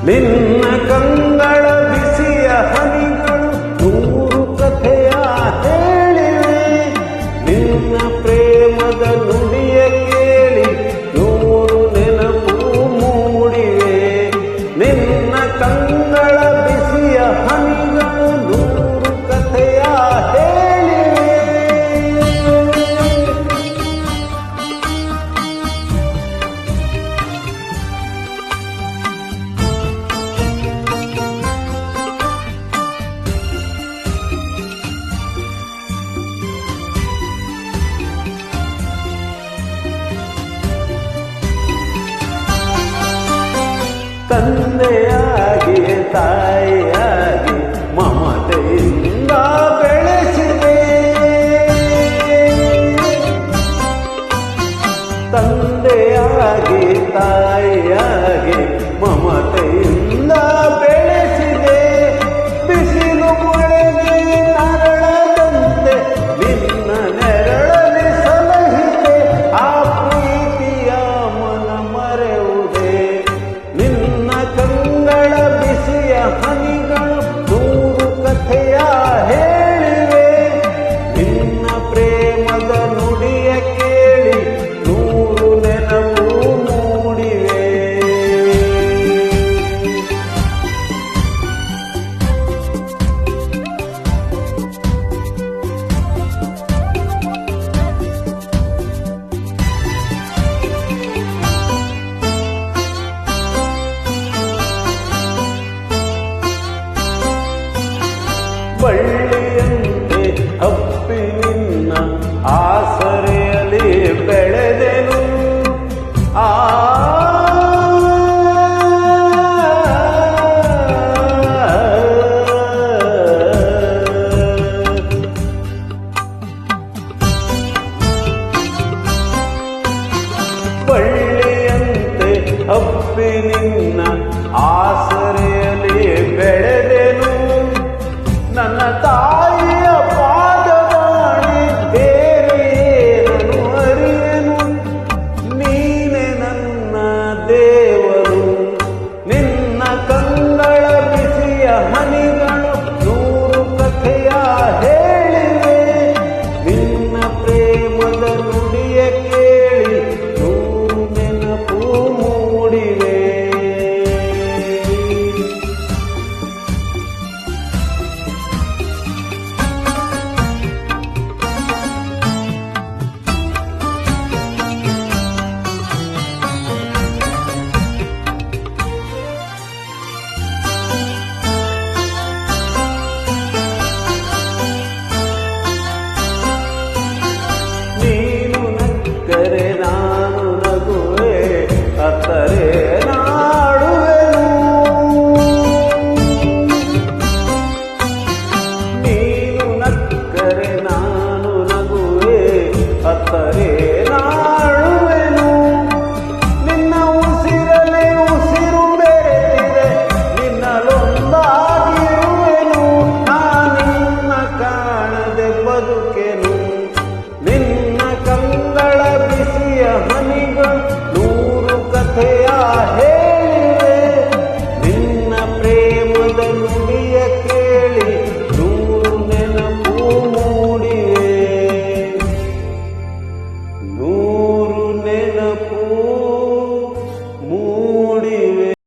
ನಿನ್ನ ಕಂಗಳ ಬಿಸಿಯ ಹನಿಗಳು ನೂರು ಕಥೆಯ ಹೇಳಿವೆ. ನಿನ್ನ ಪ್ರೇಮದ ನುಡಿಯ ಕೇಳಿ ನೂರು ನೆನಪು ಮೂಡಿವೆ. ನಿನ್ನ ಕಂಗಳ ಬಿಸಿಯ ಹನಿಗಳು ನೂರು ಕಥೆಯ ಹೇಳಿವೆ. ತಂದೆಯಾಗಿ ತಾಯಿಯಾಗಿ ಮಮತೆಯಿಂದ ಬೆಳೆಸಿದೆ. ತಂದೆಯಾಗಿ ತಾಯಿಯಾಗಿ ಮಮತೆಯಿಂದ ಬೆಳೆಸಿದೆ. ಬಿಸಿಲು ಮಳೆಗೆ ನರಳದಂತೆ ನಿನ್ನ ನೆರಳಲ್ಲಿ ಸಲಹಿದೆ. ಆ ಪ್ರೀತಿಯ ಮನ ಮರೆಯುವುದೇ. ನಿನ್ನ ಕಂಗಳ ಬಿಸಿಯ ಹನಿಗಳು ನೂರು ಕಥೆಯ ಹೇಳಿವೆ. ನಿನ್ನ ಪ್ರೇಮದ ನುಡಿಯ ಕೇಳಿ ನೂರು ನೆನಪು ಮೂಡಿವೆ. ಬಳ್ಳಿಯಂತೆ ಹಪ್ಪಿ ನಿನ್ನ ಆಸರೆಯಲ್ಲಿ ಬೆಳೆದೆನು. ಆ ಬಳ್ಳಿಯಂತೆ ಹಪ್ಪಿ ನಿನ್ನ ಆಸರೆಯಲ್ಲಿ ಬೆಳೆದೆನು. ನನ್ನ